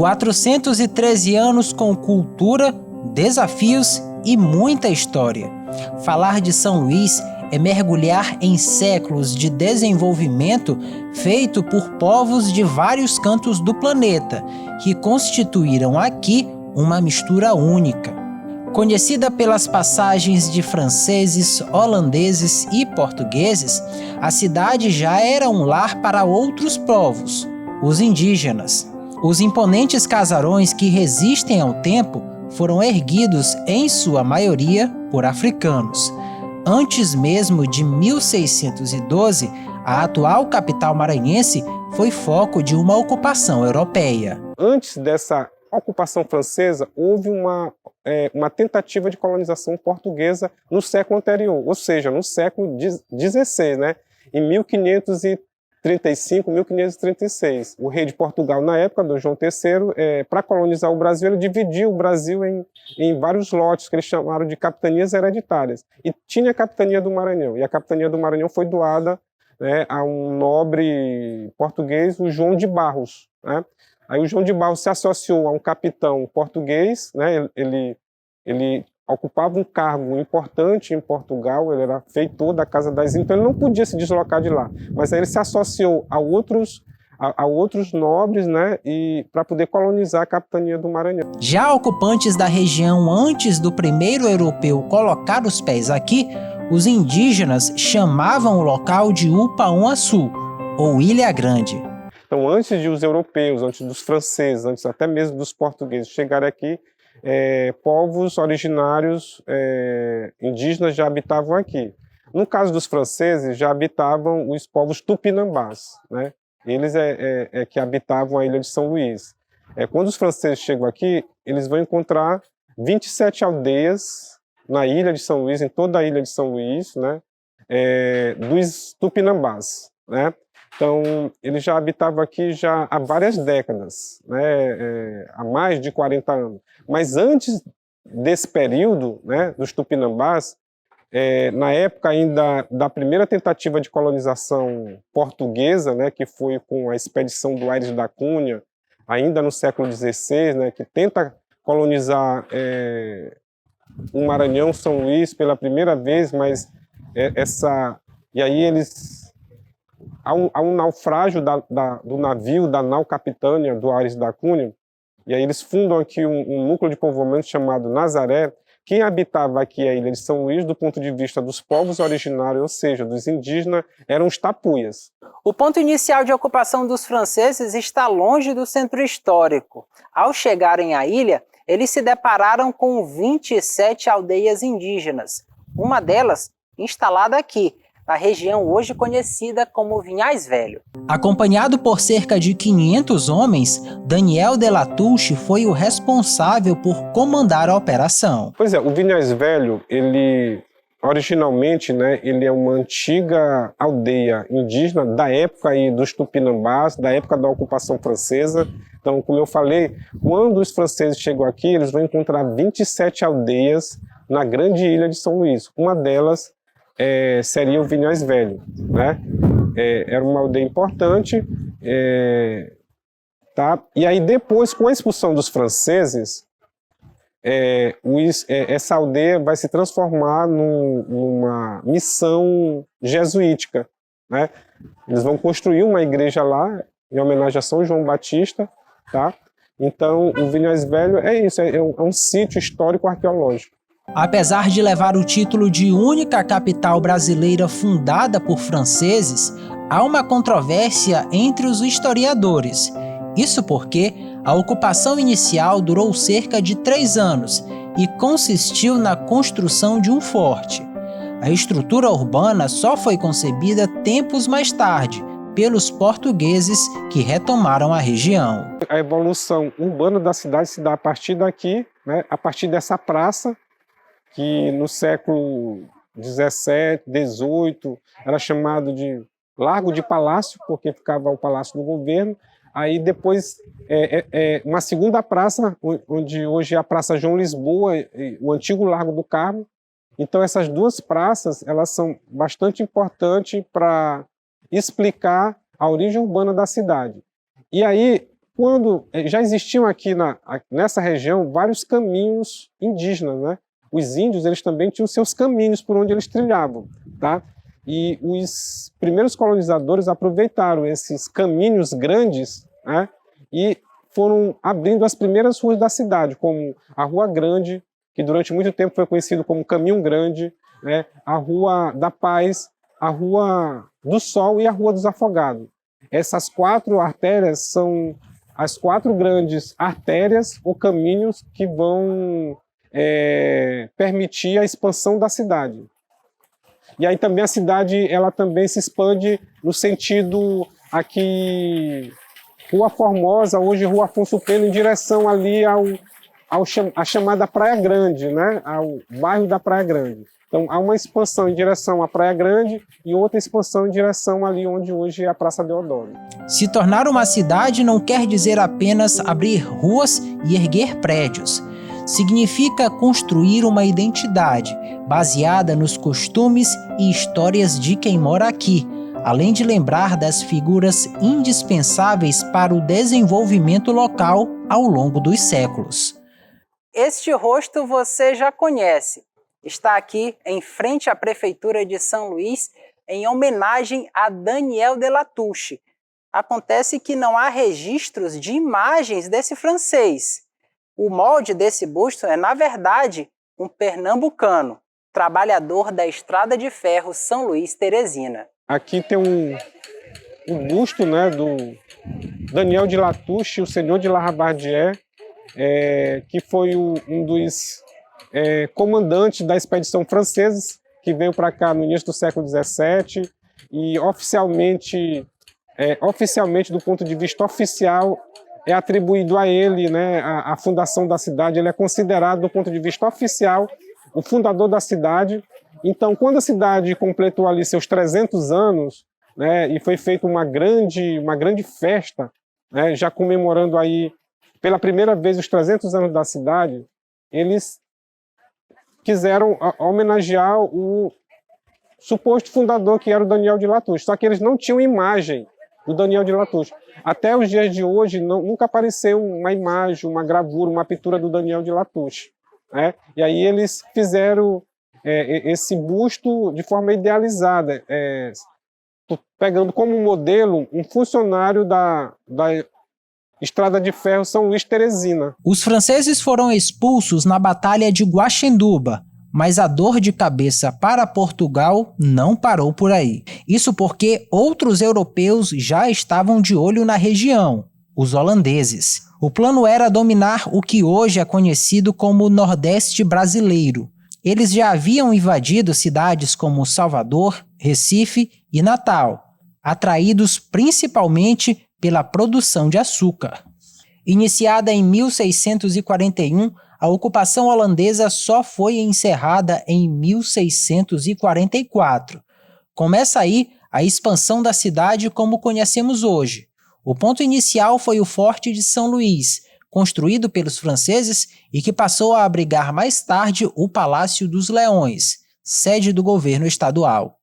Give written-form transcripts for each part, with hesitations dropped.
413 anos com cultura, desafios e muita história. Falar de São Luís é mergulhar em séculos de desenvolvimento feito por povos de vários cantos do planeta, que constituíram aqui uma mistura única. Conhecida pelas passagens de franceses, holandeses e portugueses, a cidade já era um lar para outros povos, os indígenas. Os imponentes casarões que resistem ao tempo foram erguidos, em sua maioria, por africanos. Antes mesmo de 1612, a atual capital maranhense foi foco de uma ocupação europeia. Antes dessa ocupação francesa, houve uma tentativa de colonização portuguesa no século anterior, ou seja, no século XVI, né? Em 1535, 1536. O rei de Portugal, na época, do João III, para colonizar o Brasil, ele dividiu o Brasil em vários lotes, que eles chamaram de capitanias hereditárias. E tinha a capitania do Maranhão, e a capitania do Maranhão foi doada, né, a um nobre português, o João de Barros, né? Aí o João de Barros se associou a um capitão português, né? Ele ocupava um cargo importante em Portugal, ele era feitor da Casa das Índias, então ele não podia se deslocar de lá. Mas aí ele se associou a outros nobres, né, para poder colonizar a capitania do Maranhão. Já ocupantes da região antes do primeiro europeu colocar os pés aqui, os indígenas chamavam o local de Upaon-Açu, ou Ilha Grande. Então, antes de os europeus, antes dos franceses, antes até mesmo dos portugueses chegarem aqui, povos originários indígenas já habitavam aqui. No caso dos franceses, já habitavam os povos tupinambás, né? Eles que habitavam a ilha de São Luís. Quando os franceses chegam aqui, eles vão encontrar 27 aldeias na ilha de São Luís, em toda a ilha de São Luís, né? Dos tupinambás, né? Então, eles já habitavam aqui já há várias décadas, né? Há mais de 40 anos. Mas antes desse período, né, dos tupinambás, na época ainda da primeira tentativa de colonização portuguesa, né, que foi com a expedição do Aires da Cunha, ainda no século XVI, né, que tenta colonizar o Maranhão, São Luís pela primeira vez, mas e aí eles... Há um naufrágio do navio, da nau Capitânia, do Aires da Cunha, e aí eles fundam aqui um núcleo de povoamento chamado Nazaré. Quem habitava aqui a ilha de São Luís, do ponto de vista dos povos originários, ou seja, dos indígenas, eram os tapuias. O ponto inicial de ocupação dos franceses está longe do centro histórico. Ao chegarem à ilha, eles se depararam com 27 aldeias indígenas, uma delas instalada aqui, na região hoje conhecida como Vinhais Velho. Acompanhado por cerca de 500 homens, Daniel de Latouche foi o responsável por comandar a operação. Pois é, o Vinhais Velho, ele originalmente, né, ele é uma antiga aldeia indígena da época aí dos Tupinambás, da época da ocupação francesa. Então, como eu falei, quando os franceses chegam aqui, eles vão encontrar 27 aldeias na grande ilha de São Luís. Uma delas seria o Vinhais Velho, né? Era uma aldeia importante, tá? E aí depois, com a expulsão dos franceses, essa aldeia vai se transformar numa missão jesuítica, né? Eles vão construir uma igreja lá, em homenagem a São João Batista, tá? Então, o Vinhais Velho é isso, é um sítio histórico-arqueológico. Apesar de levar o título de única capital brasileira fundada por franceses, há uma controvérsia entre os historiadores. Isso porque a ocupação inicial durou cerca de 3 anos e consistiu na construção de um forte. A estrutura urbana só foi concebida tempos mais tarde, pelos portugueses que retomaram a região. A evolução urbana da cidade se dá a partir daqui, né, a partir dessa praça, que no século XVII, XVIII, era chamado de Largo de Palácio, porque ficava o Palácio do Governo. Aí depois, uma segunda praça, onde hoje é a Praça João Lisboa, o antigo Largo do Carmo. Então, essas duas praças, elas são bastante importantes para explicar a origem urbana da cidade. E aí, quando já existiam aqui nessa região vários caminhos indígenas, né? Os índios, eles também tinham seus caminhos por onde eles trilhavam, tá? E os primeiros colonizadores aproveitaram esses caminhos grandes, né? E foram abrindo as primeiras ruas da cidade, como a Rua Grande, que durante muito tempo foi conhecido como Caminho Grande, né? A Rua da Paz, a Rua do Sol e a Rua dos Afogados. Essas 4 artérias são as 4 grandes artérias ou caminhos que vão permitir a expansão da cidade. E aí também a cidade, ela também se expande no sentido aqui, Rua Formosa, hoje Rua Afonso Pena, em direção ali à chamada Praia Grande, né? Ao bairro da Praia Grande. Então há uma expansão em direção à Praia Grande e outra expansão em direção ali onde hoje é a Praça Deodoro. Se tornar uma cidade não quer dizer apenas abrir ruas e erguer prédios. Significa construir uma identidade baseada nos costumes e histórias de quem mora aqui, além de lembrar das figuras indispensáveis para o desenvolvimento local ao longo dos séculos. Este rosto você já conhece. Está aqui em frente à Prefeitura de São Luís em homenagem a Daniel de Latouche. Acontece que não há registros de imagens desse francês. O molde desse busto é, na verdade, um pernambucano, trabalhador da Estrada de Ferro São Luís-Teresina. Aqui tem um busto, né, do Daniel de Latouche, o senhor de La Rabardière, que foi um dos comandantes da expedição francesa, que veio para cá no início do século XVII, e oficialmente, do ponto de vista oficial, é atribuído a ele, né, a fundação da cidade. Ele é considerado, do ponto de vista oficial, o fundador da cidade. Então, quando a cidade completou ali seus 300 anos, né, e foi feita uma grande festa, né, já comemorando aí pela primeira vez os 300 anos da cidade, eles quiseram homenagear o suposto fundador, que era o Daniel de Latouche. Só que eles não tinham imagem do Daniel de Latouche. Até os dias de hoje, nunca apareceu uma imagem, uma gravura, uma pintura do Daniel de Latouche, né? E aí eles fizeram esse busto de forma idealizada, pegando como modelo um funcionário da Estrada de Ferro São Luís-Teresina. Os franceses foram expulsos na Batalha de Guaxenduba, mas a dor de cabeça para Portugal não parou por aí. Isso porque outros europeus já estavam de olho na região, os holandeses. O plano era dominar o que hoje é conhecido como Nordeste brasileiro. Eles já haviam invadido cidades como Salvador, Recife e Natal, atraídos principalmente pela produção de açúcar. Iniciada em 1641, a ocupação holandesa só foi encerrada em 1644. Começa aí a expansão da cidade como conhecemos hoje. O ponto inicial foi o Forte de São Luís, construído pelos franceses e que passou a abrigar mais tarde o Palácio dos Leões, sede do governo estadual.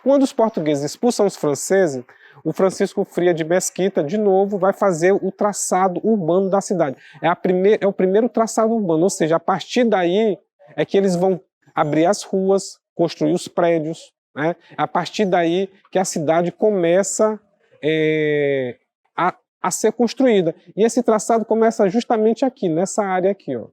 Quando os portugueses expulsam os franceses, o Francisco Fria de Mesquita, de novo, vai fazer o traçado urbano da cidade. É o primeiro traçado urbano, ou seja, a partir daí é que eles vão abrir as ruas, construir os prédios, né? A partir daí que a cidade começa a ser construída. E esse traçado começa justamente aqui, nessa área aqui, ó,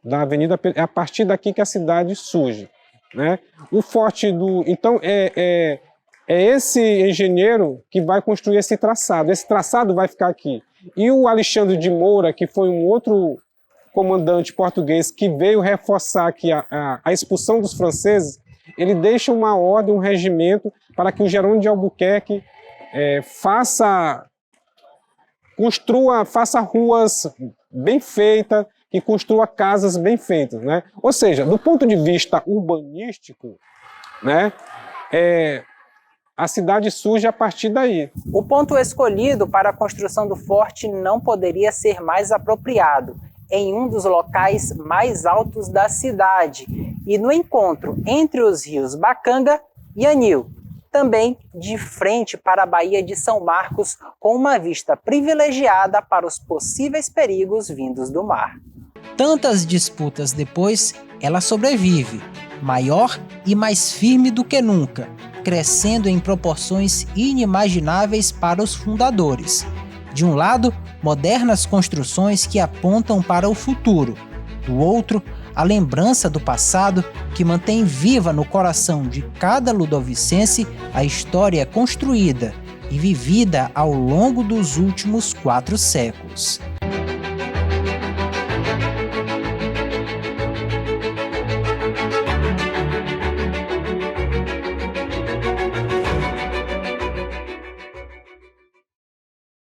da Avenida. É a partir daqui que a cidade surge, né? O forte do... Então, é esse engenheiro que vai construir esse traçado. Esse traçado vai ficar aqui. E o Alexandre de Moura, que foi um outro comandante português que veio reforçar aqui a expulsão dos franceses, ele deixa uma ordem, um regimento, para que o Jerônimo de Albuquerque faça ruas bem feitas, que construa casas bem feitas, né? Ou seja, do ponto de vista urbanístico, né, a cidade surge a partir daí. O ponto escolhido para a construção do forte não poderia ser mais apropriado, em um dos locais mais altos da cidade e no encontro entre os rios Bacanga e Anil. também de frente para a Baía de São Marcos, com uma vista privilegiada para os possíveis perigos vindos do mar. Tantas disputas depois, ela sobrevive, maior e mais firme do que nunca, crescendo em proporções inimagináveis para os fundadores. De um lado, modernas construções que apontam para o futuro. Do outro, a lembrança do passado que mantém viva no coração de cada ludovicense a história construída e vivida ao longo dos últimos 4 séculos.